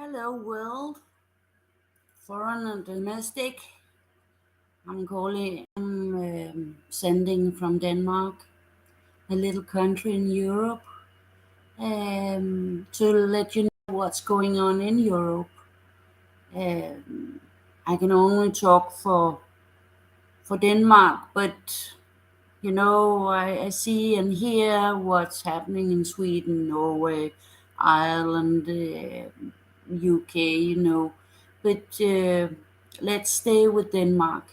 Hello, world, foreign and domestic. I'm sending from Denmark, a little country in Europe, to let you know what's going on in Europe. Um, I can only talk for Denmark, but I see and hear what's happening in Sweden, Norway, Ireland, UK. But let's stay with Denmark.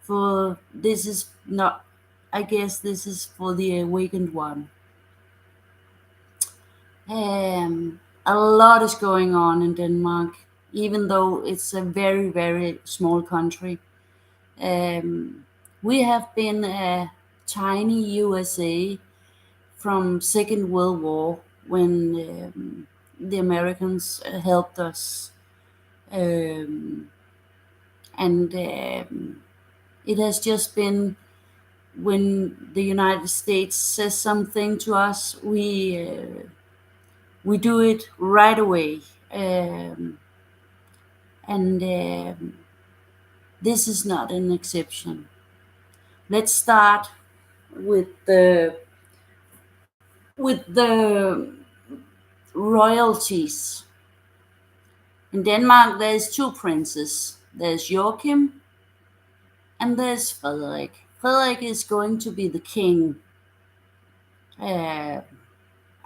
For this is not, I guess this is for the awakened one. A lot is going on in Denmark, even though it's a very, very small country. Um, we have been a tiny USA from Second World War when the Americans helped us, um, and it has just been when the United States says something to us, we do it right away, and this is not an exception. Let's start with the royalties. In Denmark, there's two princes. There's Joachim and there's Frederik. Frederik is going to be the king. Uh,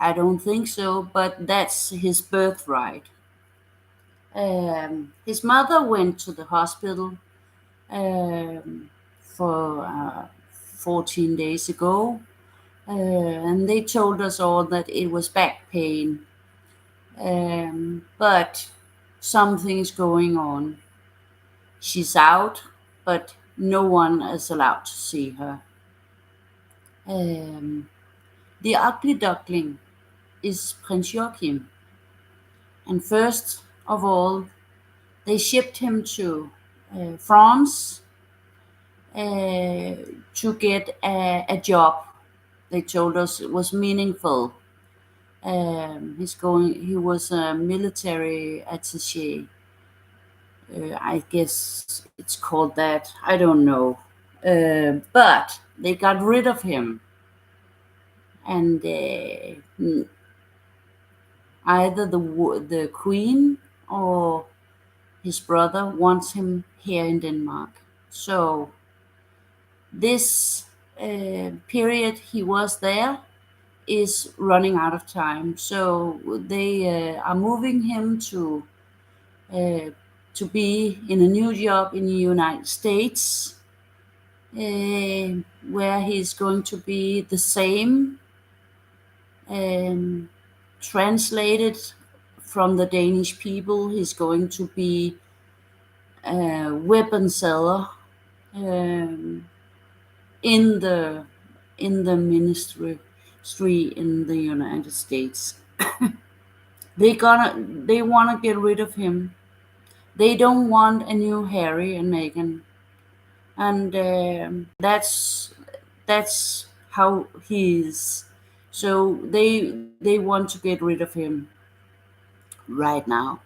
I don't think so, but that's his birthright. His mother went to the hospital for 14 days ago, and they told us all that it was back pain. But something's going on. She's out, but no one is allowed to see her. Um, the ugly duckling is Prince Joachim. And first of all, they shipped him to France uh, to get a job. They told us it was meaningful. He was a military attaché. I guess it's called that. I don't know. But they got rid of him, and either the queen or his brother wants him here in Denmark. So this period he was there is running out of time. So they are moving him uh, to be in a new job in the United States, where he's going to be the same, um, translated from the Danish people. He's going to be a weapon seller, um, in the ministry in the United States. They wanna get rid of him. They don't want a new Harry and Meghan, and that's how he is. So they want to get rid of him right now,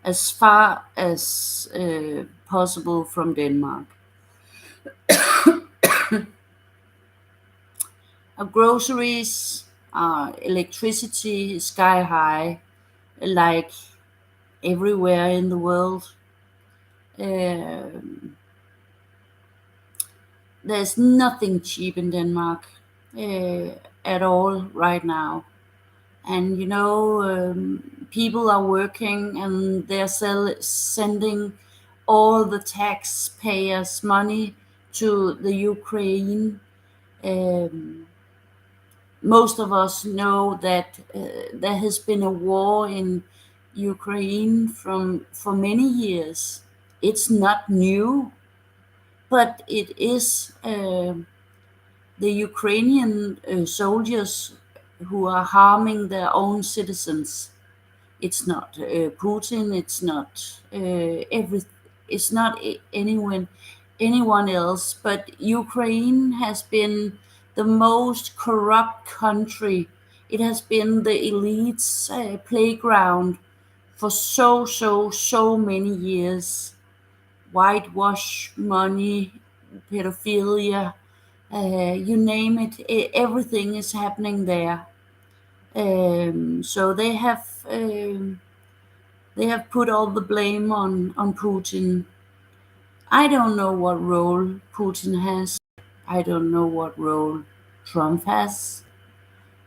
as far as possible from Denmark. Groceries, electricity, sky high, like everywhere in the world. Um there's nothing cheap in Denmark uh, at all right now. And people are working and they're sending all the taxpayers' money to the Ukraine. Um, Most of us know that there has been a war in Ukraine for many years. It's not new, but it is the Ukrainian soldiers who are harming their own citizens. It's not Putin. It's not every. It's not anyone else. But Ukraine has been the most corrupt country. It has been the elite's playground for so many years. Whitewash money, pedophilia, you name it, everything is happening there. So they have put all the blame on Putin. I don't know what role Putin has. I don't know what role Trump has,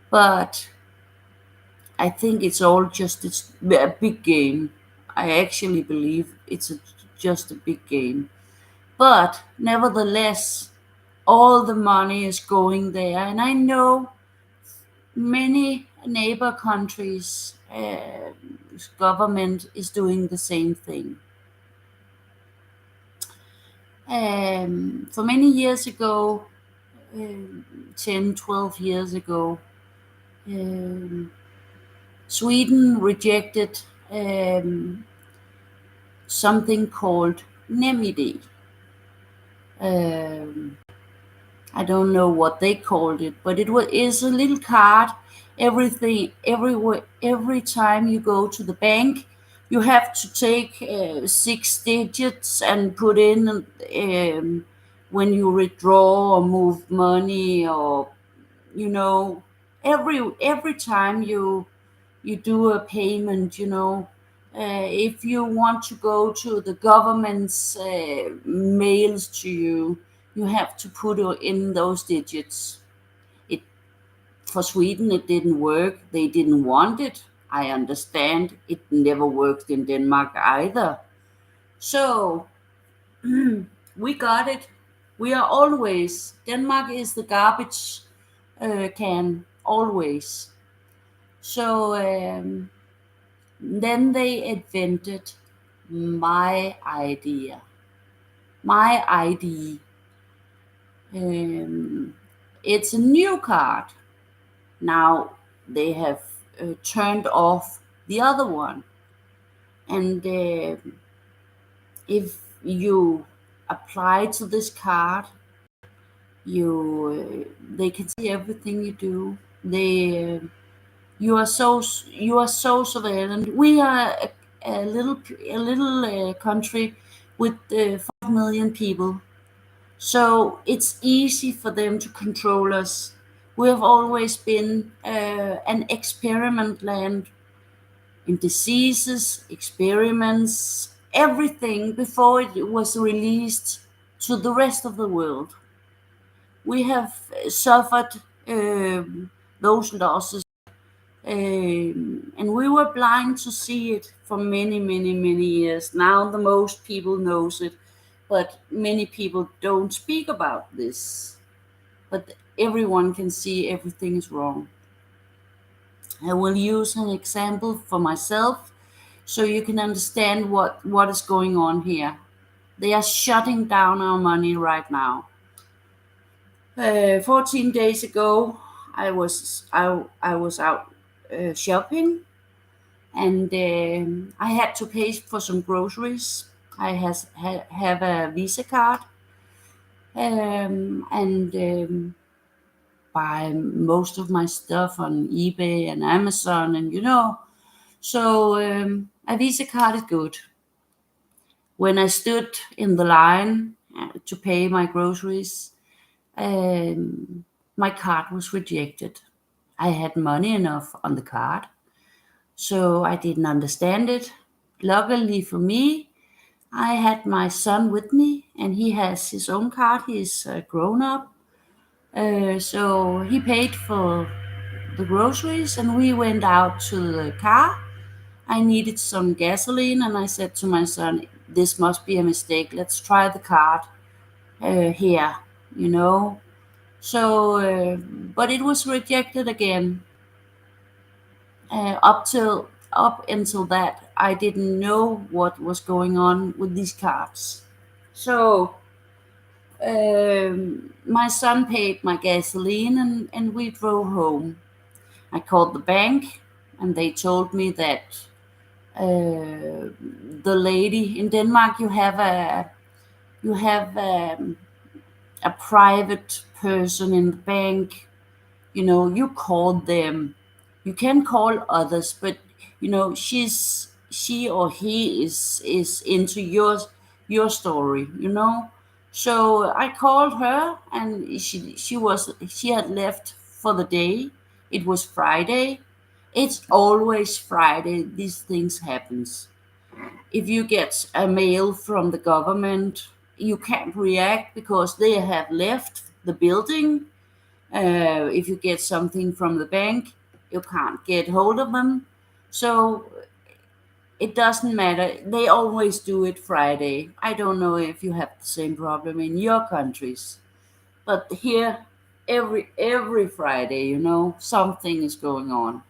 but I think it's all just a big game. I actually believe just a big game. But nevertheless, all the money is going there. And I know many neighbor countries' government is doing the same thing. For many years ago, 10, 12 years ago, um, Sweden rejected um, something called NemID. Um, I don't know what they called it, but is a little card. Every time you go to the bank, you have to take 6 digits and put in when you withdraw or move money, or every time you do a payment, if you want to go to the government's mails to you, you have to put in those digits. It For Sweden, it didn't work. They didn't want it. I understand. It never worked in Denmark either. So we got it. We are always Denmark is the garbage can always. So then they invented my idea, my ID. Um, it's a new card. Now they have turned off the other one. And if you apply to this card, they can see everything you do. You are so surveilled. We are a little country with 5 million people, so it's easy for them to control us. We have always been an experiment land in diseases, experiments, everything before it was released to the rest of the world. We have suffered those losses. And we were blind to see it for many years. Now the most people knows it, but many people don't speak about this. But everyone can see everything is wrong. I will use an example for myself so you can understand what is going on here. They are shutting down our money right now. 14 days ago, I was out shopping, and I had to pay for some groceries. Have a Visa card, and buy most of my stuff on eBay and Amazon, and so a Visa card is good. When I stood in the line to pay my groceries, my card was rejected. I had money enough on the card, so I didn't understand it. Luckily for me, I had my son with me, and he has his own card. He's grown up. So he paid for the groceries, and we went out to the car. I needed some gasoline, and I said to my son, "This must be a mistake. Let's try the card here, you know." So, but it was rejected again. Up until that, I didn't know what was going on with these cards. So my son paid my gasoline, and we drove home. I called the bank, and they told me that the lady in Denmark, you have a private person in the bank. You call them. You can call others, but she's she or he is into your story, you know. So I called her, and she had left for the day. It was Friday. It's always Friday these things happens. If you get a mail from the government, you can't react because they have left the building. If you get something from the bank, you can't get hold of them. So it doesn't matter. They always do it Friday. I don't know if you have the same problem in your countries, but here, every Friday, you know, something is going on.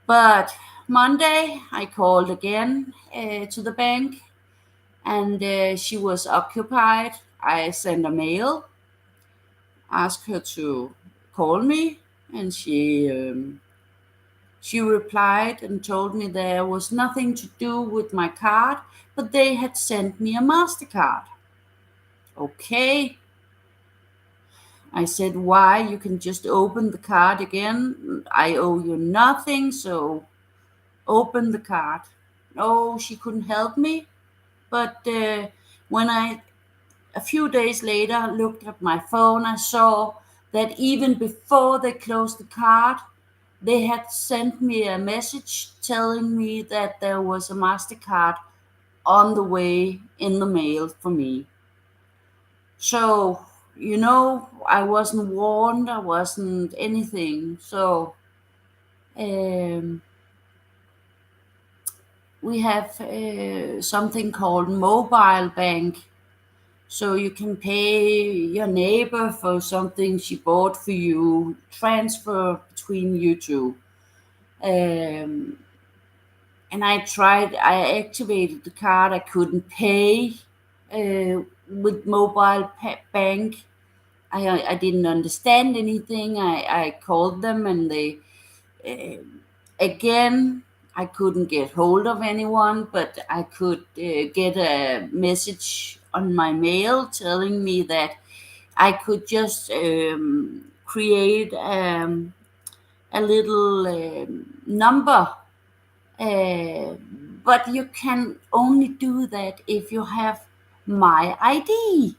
But Monday, I called again to the bank, and she was occupied. I sent a mail, asked her to call me, and she replied and told me there was nothing to do with my card, but they had sent me a MasterCard. Okay. I said, why? You can just open the card again. I owe you nothing, so open the card. No, she couldn't help me. But when I, a few days later, looked at my phone, I saw that even before they closed the card, they had sent me a message telling me that there was a MasterCard on the way in the mail for me. So, you know, I wasn't warned, I wasn't anything. So, um, we have something called mobile bank. So you can pay your neighbor for something she bought for you, transfer between you two. Um, and I activated the card. I couldn't pay with mobile bank. I didn't understand anything. I called them, and they uh, again, I couldn't get hold of anyone, but I could get a message on my mail telling me that I could just create a little number. Uh, but you can only do that if you have my ID.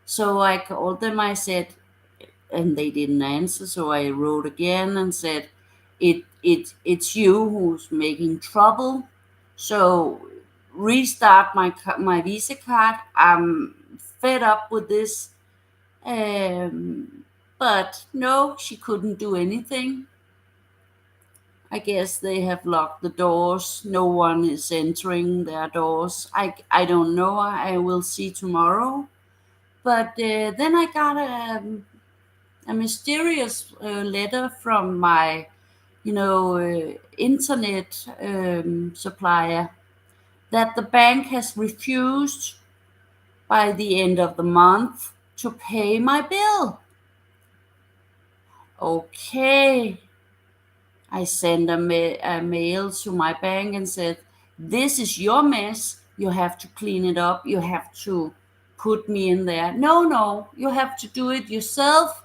So I called them. I said, and they didn't answer. So I wrote again and said, it's you who's making trouble. So restart my Visa card. I'm fed up with this. But no, she couldn't do anything. I guess they have locked the doors. No one is entering their doors. I don't know. I will see tomorrow. But then I got a mysterious letter from my, internet supplier that the bank has refused by the end of the month to pay my bill. Okay. I sent a mail to my bank and said, this is your mess. You have to clean it up. You have to put me in there. No, no, you have to do it yourself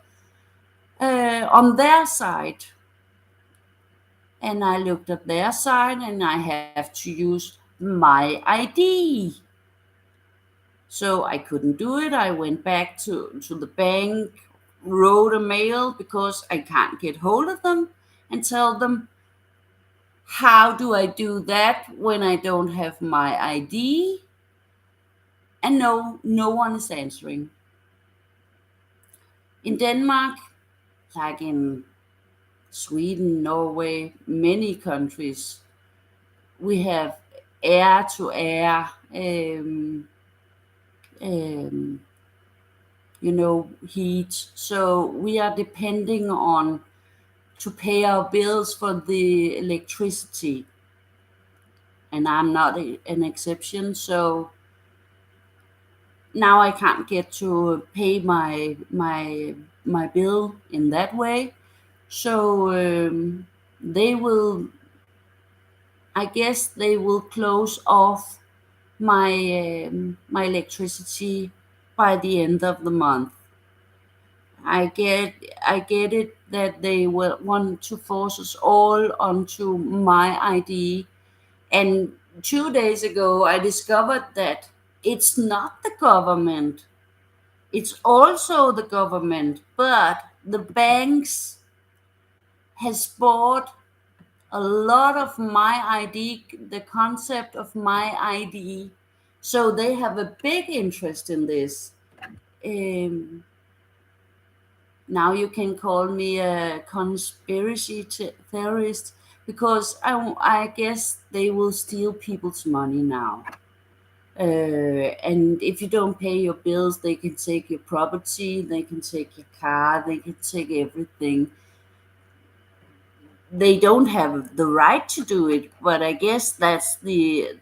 on their side. And I looked at their side, and I have to use my ID. So I couldn't do it. I went back to the bank, wrote a mail because I can't get hold of them, and tell them, how do I do that when I don't have my ID? And no one is answering. In Denmark, like in Sweden, Norway, many countries, we have air to air, um, heat. So we are depending on to pay our bills for the electricity. And I'm not an exception. So now I can't get to pay my bill in that way. So they will, I guess, they will close off my electricity by the end of the month. I get I get it that they will want to force us all onto my ID. And 2 days ago, I discovered that it's not the government. It's also the government, but the banks has bought a lot of my ID, the concept of my ID. So they have a big interest in this. Um, Now you can call me a conspiracy theorist, because I guess they will steal people's money now. And if you don't pay your bills, they can take your property, they can take your car, they can take everything. They don't have the right to do it, but I guess that's the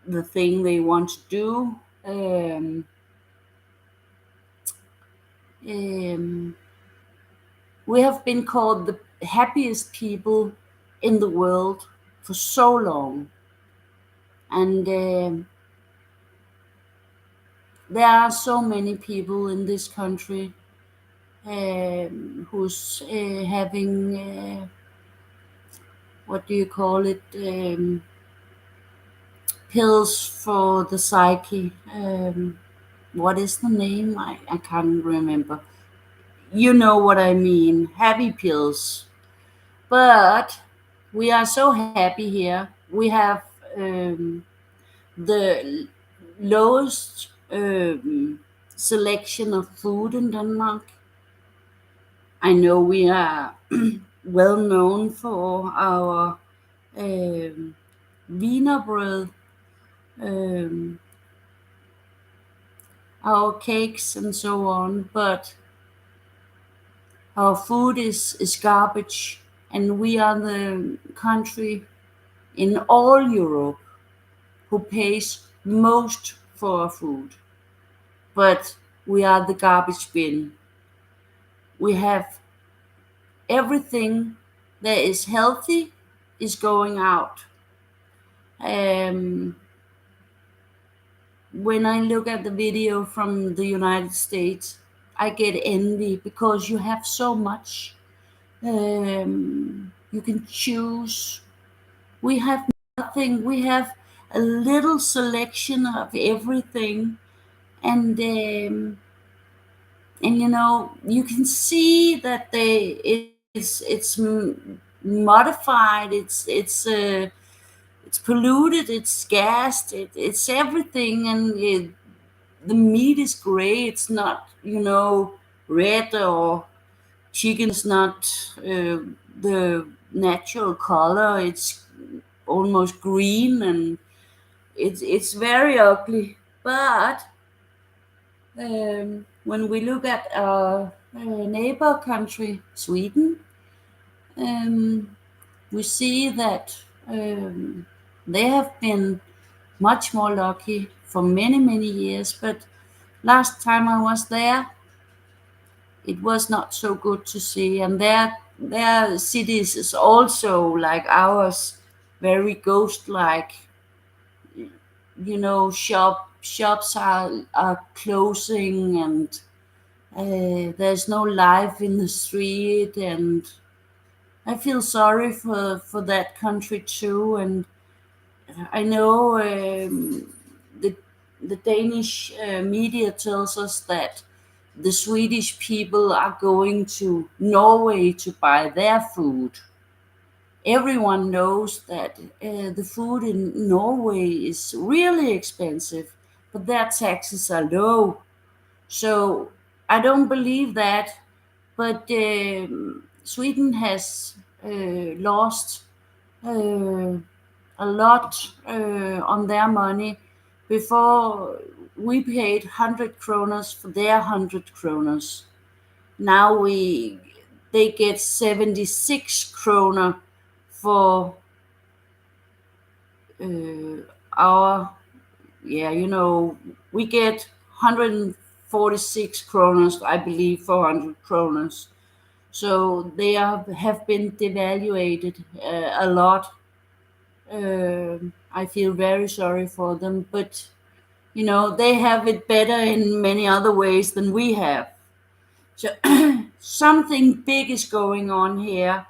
the thing they want to do. Um, we have been called the happiest people in the world for so long, and there are so many people in this country who's having what do you call it, pills for the psyche. What is the name? I can't remember. You know what I mean, happy pills. But we are so happy here. We have the lowest selection of food in Denmark. I know we are well known for our um, wienerbrød, um, our cakes, and so on, but our food is garbage, and we are the country in all Europe who pays most for our food. But we are the garbage bin. We have everything that is healthy is going out. Um, when I look at the video from the United States, I get envy because you have so much. You can choose. We have nothing. We have a little selection of everything, and you can see that it's modified. It's polluted. It's gassed. It's everything, and the meat is gray. It's not red, or chicken is not the natural color. It's almost green, and it's very ugly. But when we look at our neighbor country, Sweden, um, we see that they have been much more lucky for many, many years. But last time I was there, it was not so good to see. And their cities is also like ours, very ghost-like. Shops are closing, and there's no life in the street, and I feel sorry for that country too. And I know the the Danish media tells us that the Swedish people are going to Norway to buy their food. Everyone knows that the food in Norway is really expensive, but their taxes are low. So I don't believe that. But Sweden has lost uh, a lot on their money. Before, we paid 100 kroners for their 100 kroners. Now they get 76 kroner for our, yeah, we get 146 kroners, I believe, for 100 kroners. So they have been devaluated a lot. I feel very sorry for them, but they have it better in many other ways than we have. So something big is going on here.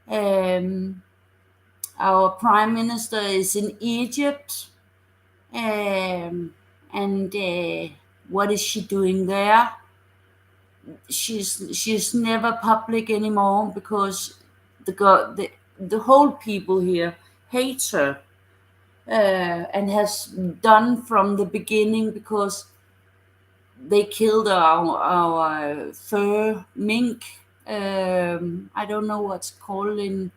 Um, our prime minister is in Egypt, um, and what is she doing there? She's never public anymore because the whole people here hates her, and has done from the beginning, because they killed our fur mink. I don't know what's called in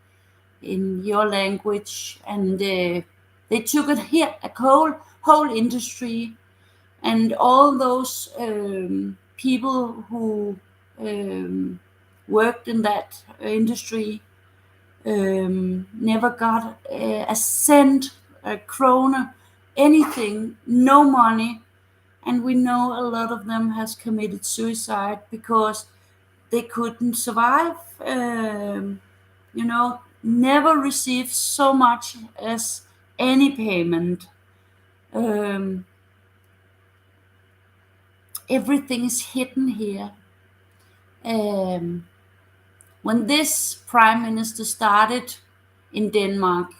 your language, and they took it here a whole industry, and all those people who um, worked in that industry never got a cent, a krona, anything, no money. And we know a lot of them has committed suicide because they couldn't survive. Never received so much as any payment. Um, Everything is hidden here. Um, when this prime minister started in Denmark,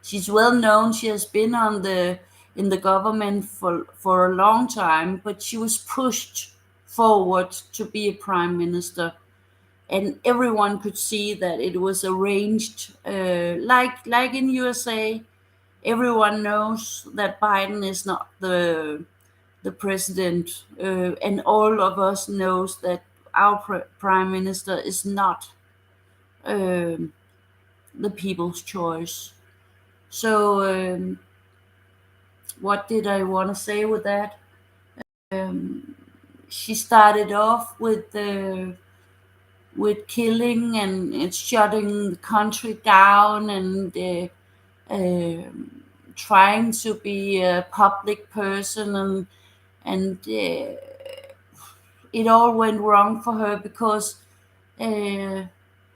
she's well known. She has been in the government for a long time, but she was pushed forward to be a prime minister, and everyone could see that it was arranged. Like in USA, everyone knows that Biden is not the president, and all of us knows that our prime minister is not um, the people's choice. So, what did I want to say with that? Um, she started off with killing and shutting the country down, and trying to be a public person, and it all went wrong for her because uh,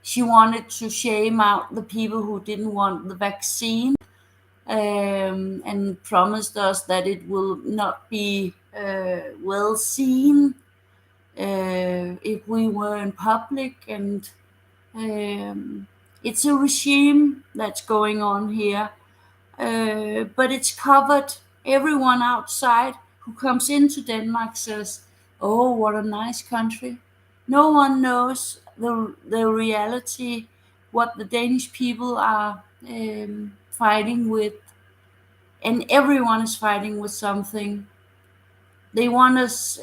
she wanted to shame out the people who didn't want the vaccine, and promised us that it will not be well seen if we were in public. And it's a regime that's going on here, but it's covered. Everyone outside who comes into Denmark says, "Oh, what a nice country." No one knows the reality, what the Danish people are fighting with, and everyone is fighting with something. They want us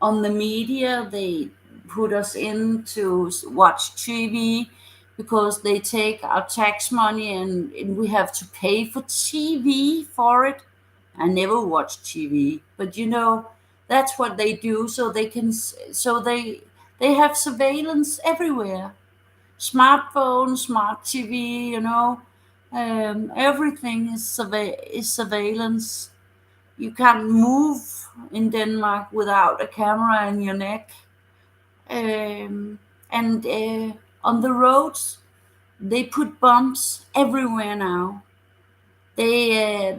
on the media. They put us in to watch TV because they take our tax money, and we have to pay for TV for it. I never watch TV, but that's what they do. So they have surveillance everywhere. Smartphone, smart TV, everything is surveillance. You can't move in Denmark without a camera in your neck. And on the roads, they put bombs everywhere now. They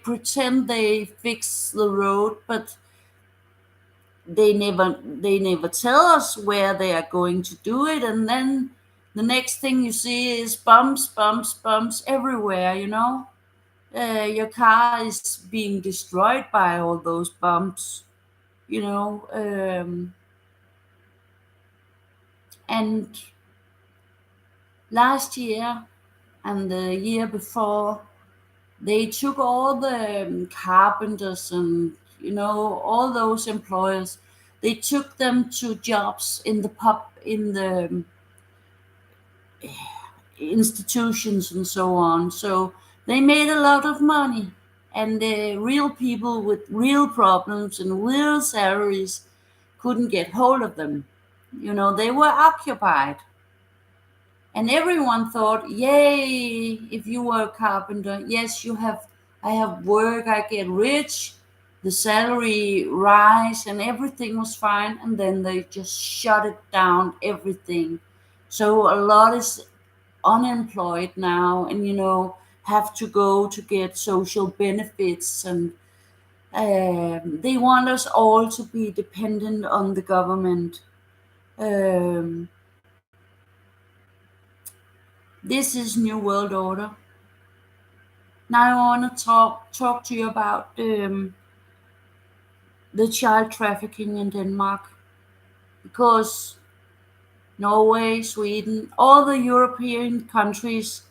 pretend they fix the road, but they never tell us where they are going to do it. And then the next thing you see is bumps, bumps, bumps everywhere. Your car is being destroyed by all those bumps. you know and last year and the year before, they took all the carpenters and all those employers. They took them to jobs in the institutions and so on. So they made a lot of money, and the real people with real problems and real salaries couldn't get hold of them. They were occupied. And everyone thought, yay, if you were a carpenter, yes, I have work, I get rich, the salary rise, and everything was fine. And then they just shut it down, everything. So a lot is unemployed now, and have to go to get social benefits. And They want us all to be dependent on the government. Um, this is New World Order. Now I want to talk to you about the child trafficking in Denmark, because Norway, Sweden, all the European countries,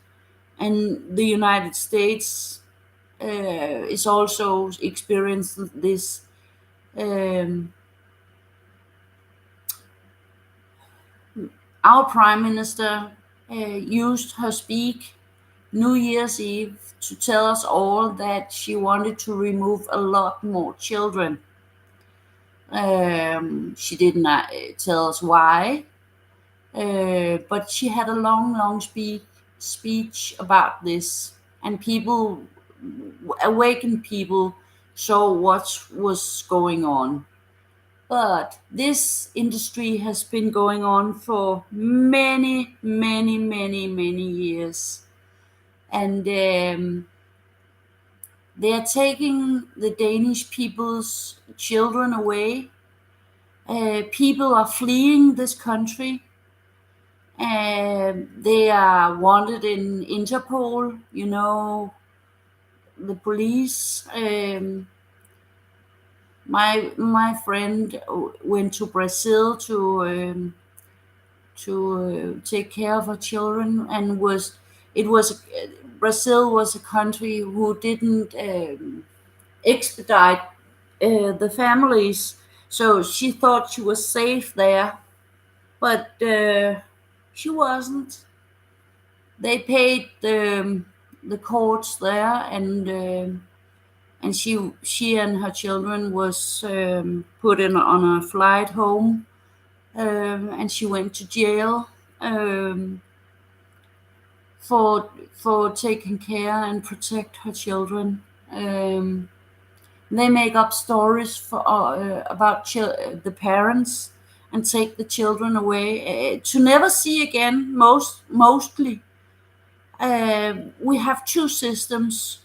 and the United States is also experiencing this. Um, our prime minister used her speak New Year's Eve to tell us all that she wanted to remove a lot more children. She did not tell us why, but she had a long speech about this, and people, awakened people, saw what was going on. But this industry has been going on for many years, and they are taking the Danish people's children away. People are fleeing this country. They are wanted in Interpol, the police. My friend went to Brazil to take care of her children, and it was Brazil was a country who didn't expedite the families, so she thought she was safe there, but she wasn't. They paid the courts there, and she and her children was put in on a flight home, and she went to jail um, for taking care and protect her children. Um, they make up stories about the parents, and take the children away to never see again. Mostly, we have two systems.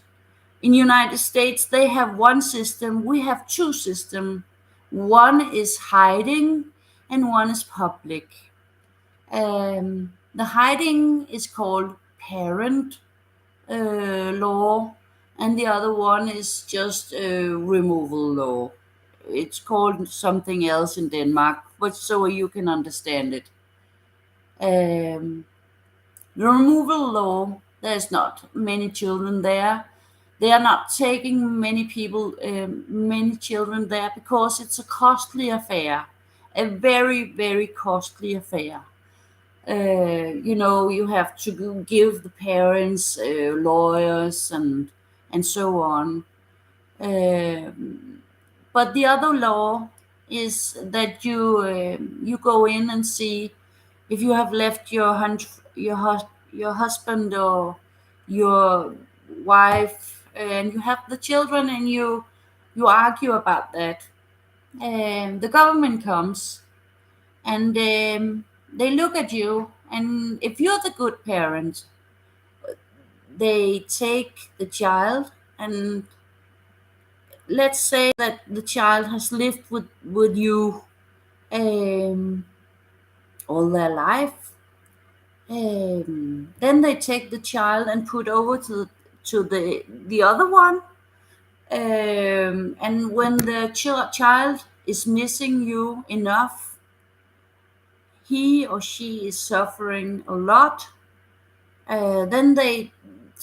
In United States, they have one system. We have two systems. One is hiding, and one is public. The hiding is called parent law, and the other one is just removal law. It's called something else in Denmark, but so you can understand it. Um, the removal law, there's not many children there. They are not taking many children there, because it's a costly affair, a very costly affair. You have to give the parents lawyers and so on. But the other law is that you go in and see if you have left your husband or your wife, and you have the children, and you argue about that. The government comes, and they look at you, and if you're the good parent, they take the child, and let's say that the child has lived with you um, all their life. Then they take the child and put over to the other one. And when the child is missing you enough, he or she is suffering a lot. Then they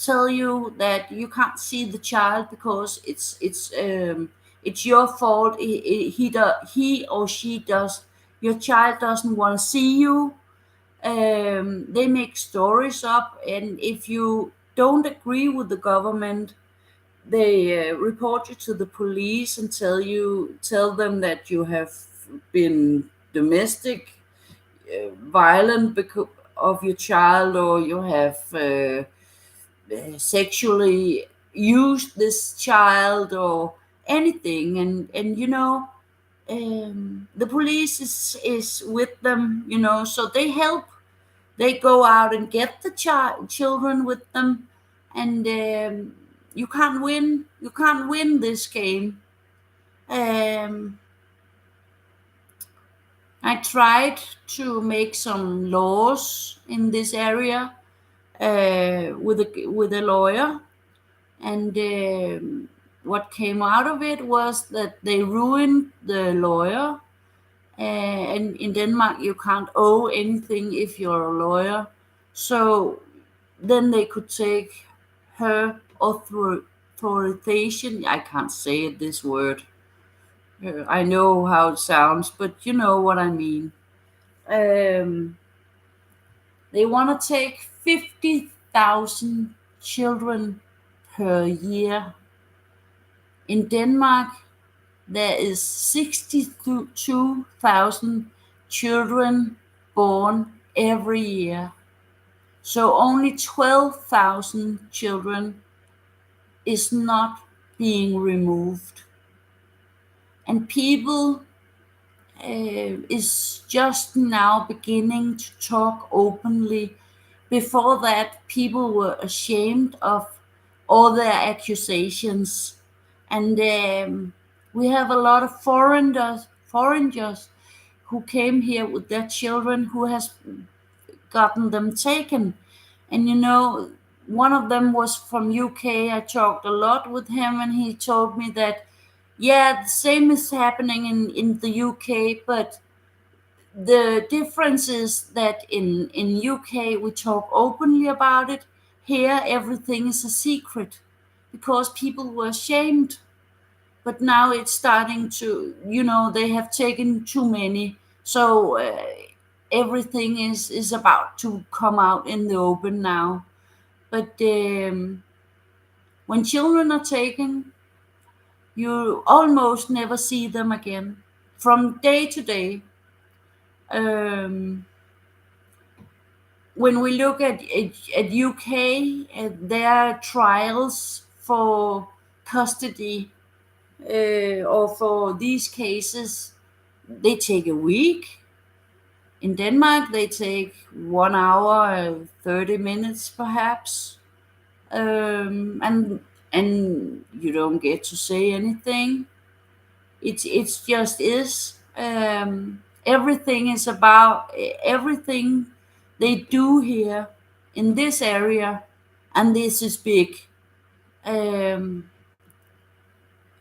tell you that you can't see the child because it's your fault. He or she does. Your child doesn't want to see you. They make stories up, and if you don't agree with the government, they report you to the police and tell them that you have been domestic violent because of your child, or you have sexually used this child, or anything. And the police is with them, so they help. They go out and get the children with them, and you can't win this game. Um, I tried to make some laws in this area with a lawyer, and what came out of it was that they ruined the lawyer. And in Denmark, you can't owe anything if you're a lawyer. So then they could take her authorization. I can't say this word. I know how it sounds, but you know what I mean. Um, they want to take 50,000 children per year. In Denmark, there is 62,000 children born every year. So only 12,000 children is not being removed. And people is just now beginning to talk openly. Before that, people were ashamed of all their accusations. And we have a lot of foreigners who came here with their children who has gotten them taken. And you know, one of them was from UK. I talked a lot with him, and he told me that yeah, the same is happening in the UK, but the difference is that in UK we talk openly about it. Here everything is a secret because people were ashamed. But now it's starting to, you know, they have taken too many, so everything is about to come out in the open now. But when children are taken, you almost never see them again from day to day. Um, when we look at UK, their trials for custody or for these cases, they take a week. In Denmark, they take 1 hour, 30 minutes perhaps, and you don't get to say anything. It's just is. Everything is about everything they do here in this area, and this is big. Um,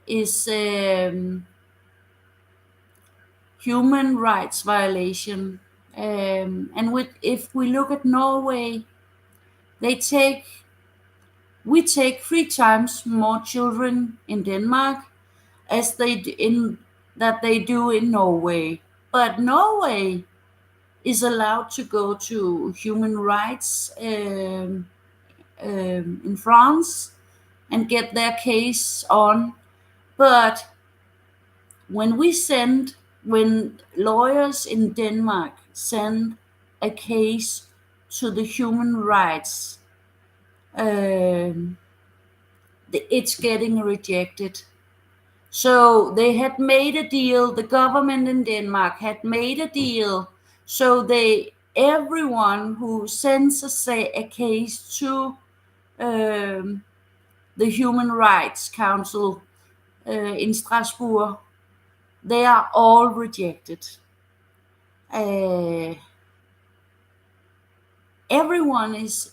is human rights violation. And if we look at Norway, they take we take 3 times more children in Denmark as they do in Norway. But Norway is allowed to go to human rights in France and get their case on. But when lawyers in Denmark send a case to the human rights, um, it's getting rejected. So they had made a deal. The government in Denmark had made a deal. So everyone who sends a case to um, the Human Rights Council in Strasbourg, they are all rejected. Uh, everyone is.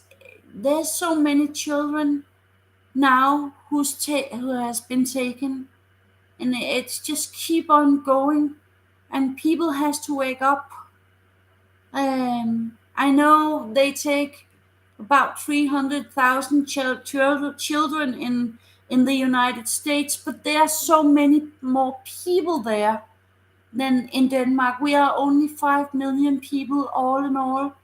There's so many children now who has been taken, and it's just keep on going, and people has to wake up. I know they take about 300,000 children in the United States, but there are so many more people there than in Denmark. We are only 5 million people all in all,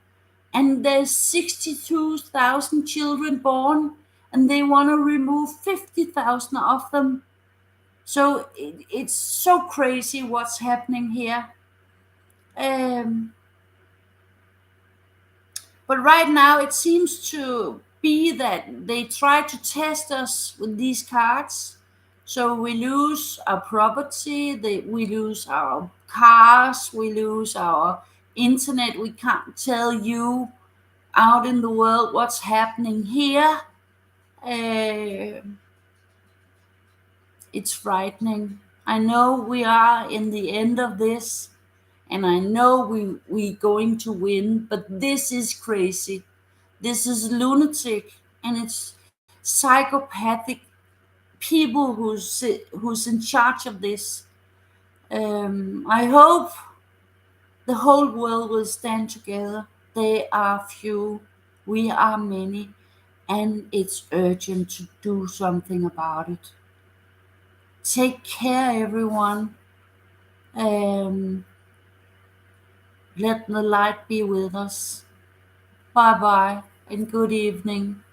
and there's 62,000 children born, and they want to remove 50,000 of them. So it's so crazy what's happening here. But right now it seems to be that they try to test us with these cards. So we lose our property, we lose our cars, we lose our internet. We can't tell you out in the world what's happening here. It's frightening. I know we are in the end of this, and I know we going to win, but this is crazy. This is lunatic, and it's psychopathic people who's in charge of this. I hope the whole world will stand together. They are few, we are many, and it's urgent to do something about it. Take care, everyone. Um, Let the light be with us. Bye bye and good evening.